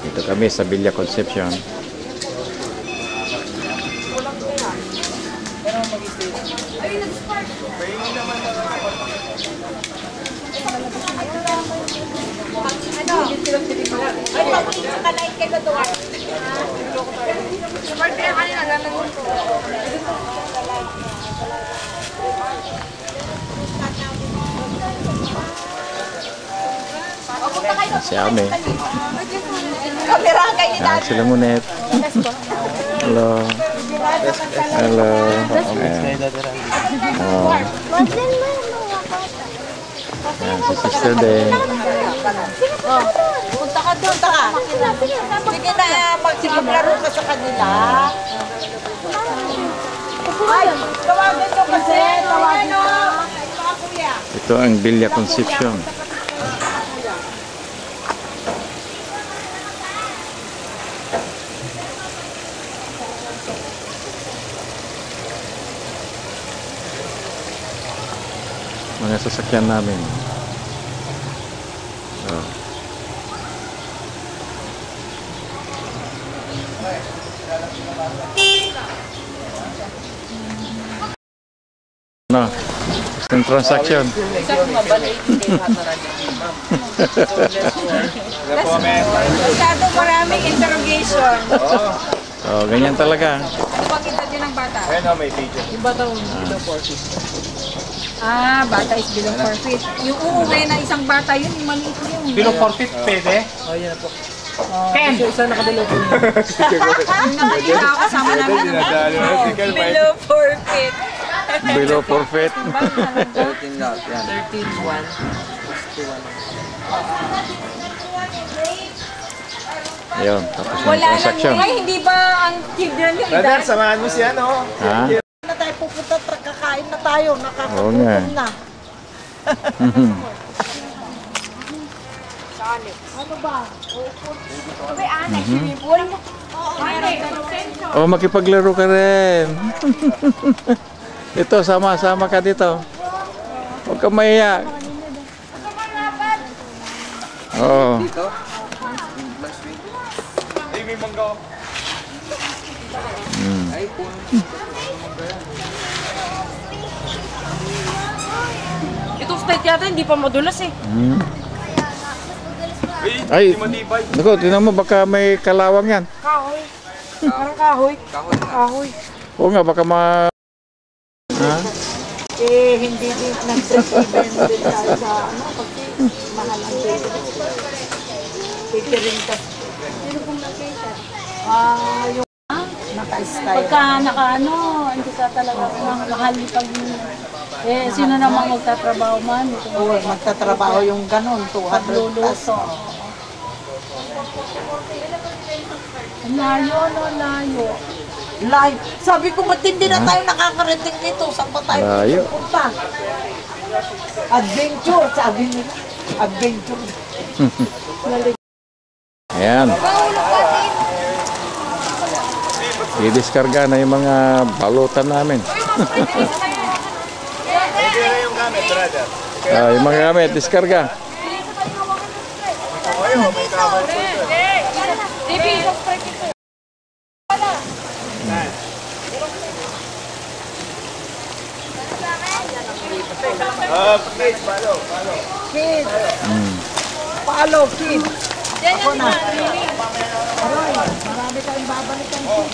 Dito kami sa Villa Concepcion. Si Ame. Ah, sila Munet. Hello. Hello. Oh. Ayan, si Sister Day. Punta ka doon, punta ka. Sige na, magsipaglaro ka sa kanila. Ay, tawagan nyo kasi. Tawagan nyo. Ito ang Villa Concepcion. Mga sasakyan namin. Oh. No. Isang transaction. Masyado maraming interrogation. Oh, ganyan talaga. Ano ba kita din ng bata? Ayun, may video. Yung bata below 4 feet. Ah, bata is below 4 feet. Yung uuwi na isang bata yun, yung maliit yun. Below 4 feet, pwede? Oh, yan na po. Ken! Isa nakadalaw po niya. Yung nakakita ako, kasama namin. Below 4 feet. Below 4 feet. 13 lot, yan. 13, 1. Ayun, tapos yung Wala lang transaction. ay, hindi ba ang children yung Brother, edad? samahan mo siya, no? Ha? Na tayo pupunta, kakain na tayo, Oo nga. nakakagutom na. Ano ba? Sabi, Alex, swimming pool? Oh, makipaglaro ka rin. Ito, sama-sama ka dito. Huwag kang mahiya. Oo. Ay, may mangga. Itong flight yata hindi pa madulas eh. Ay, naku, tinan mo, baka may kalawang yan. Kahoy. Parang kahoy. Kahoy. Oo nga, baka Ha? Eh, hindi din nag-even din tayo sa ano, kasi mahal ang catering ka. Sino pong location? Yung naka-style. Pagka naka-ano, hindi ka talaga mahal pag sino namang magtatrabaho man. Oo, magtatrabaho yung ganun, 200 plus. Ang layo, layo. Live. Sabi ko, ba't hindi na tayo nakakarating dito? Saan pa tayo Layo. pupunta? Adventure, sabi nila. Adventure. Ayan. I-diskarga na yung mga balutan namin. Yung gamit, brother. Yung mga gamit, diskarga. Ayun, may cover po ito. Kids, follow. Kid. Follow, kid. Ako na. Aroy, marami tayong babalikan, kid.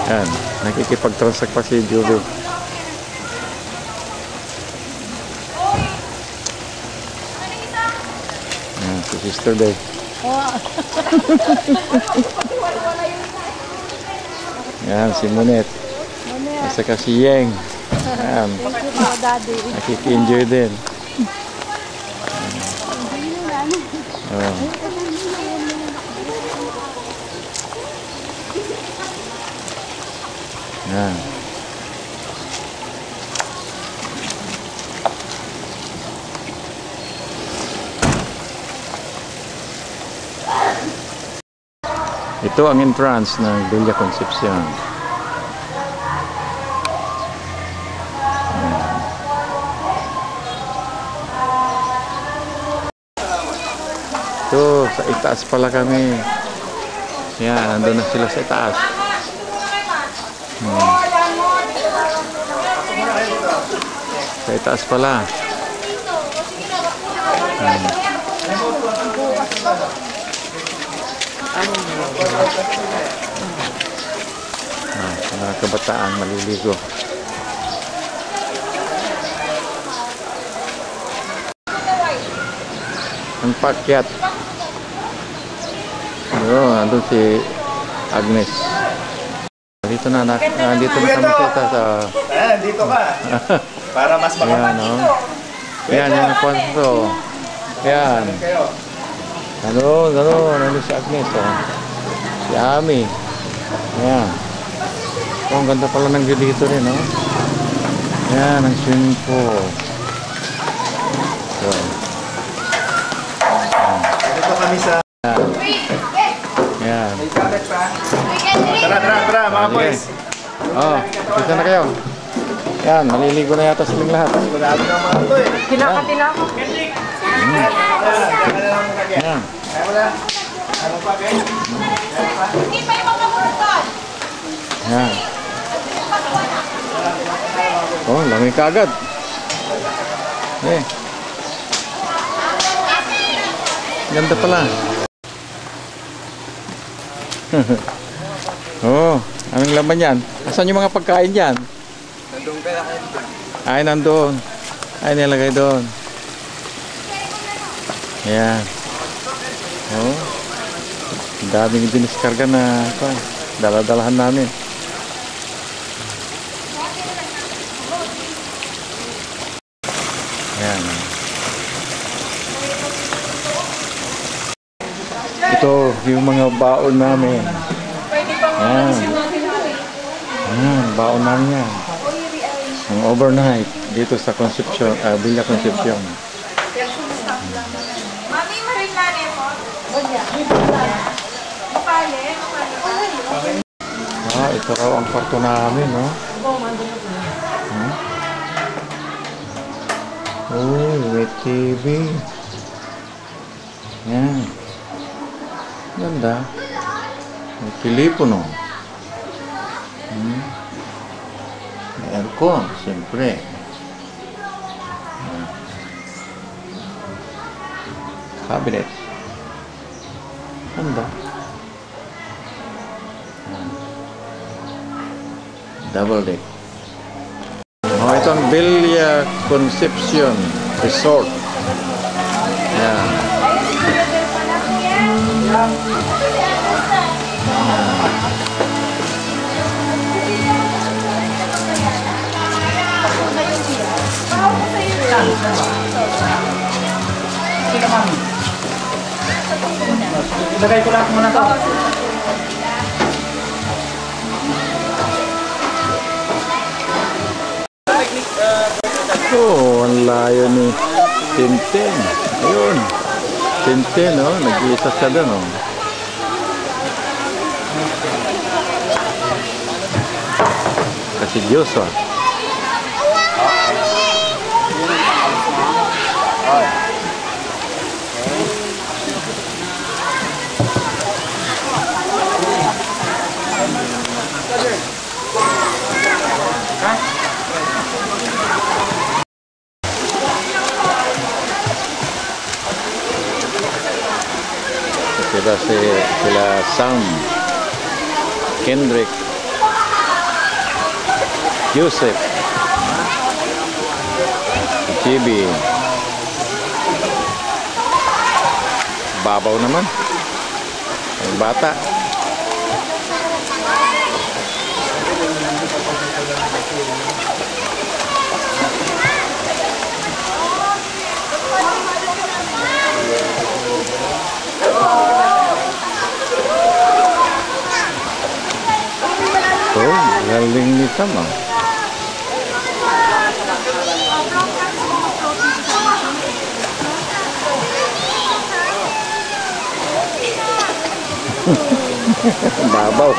Yan, nakikipag-transact pa si Julie. Yan, si Sister Day. Yan, si Monet. At saka si Yeng. Yan, nakiki-enjoy din. Oh. Yan. Ito ang entrance ng Villa Concepcion. Ito, sa itaas pala kami. Yan, nandun na sila sa itaas. Sa itaas pala. Mga kabataan maliligo. Ang pakyat. Andun si Agnes. Dito na, dito na kami sa Dito ka. Para mas Ayan, makapag. Ayan, yan ang kwanto. Ayan. Nandun si Agnes, Si Ami. Ayan. Ang ganda pala ng view dito rin, Ayan, ang swimming pool. Dito kami sa... Ayan. Tara, mga Sige. boys. Dito na kayo. Ayan, maliligo na yata silang lahat. Sigurado naman ito eh. Kinakati na ako. Ayan. Ano pa, guys? Ayan. Lamig ka agad. Ganda pala. Anong laman yan? Asan yung mga pagkain dyan? Nandun ka na kayo. Ay, nandun. Ay, nilagay doon. Ayan. Ang daming diniskarga na dala-dalahan namin. Ayan. Ito, yung mga baon namin. Ayan. Ayan, baon namin yan. Ang overnight dito sa Concepcion, Villa Concepcion. Mami, marinane mo? Ito raw ang kwarto namin, may TV. Yan. Ganda. May telepono. May aircon, siyempre. Cabinet. Ganda. Double deck. Ito ang Villa Concepcion Resort. Yan. Ilagay ko lang muna to. Ang layo ni Tintin. Ayun. Tintin, nag-iisa siya doon, Kasi Diyos, sila Sam, Kendrick, Yusef, Chibi, babaw naman, ang bata. Galing ni Sam, babaw.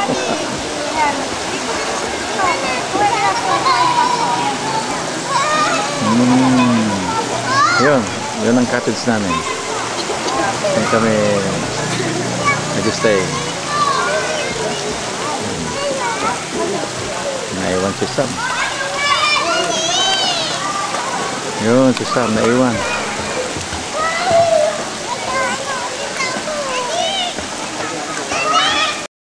Yun ang cottage namin. Yan kami nag-stay. Naiwan si Sam. Yun, si Sam, naiwan.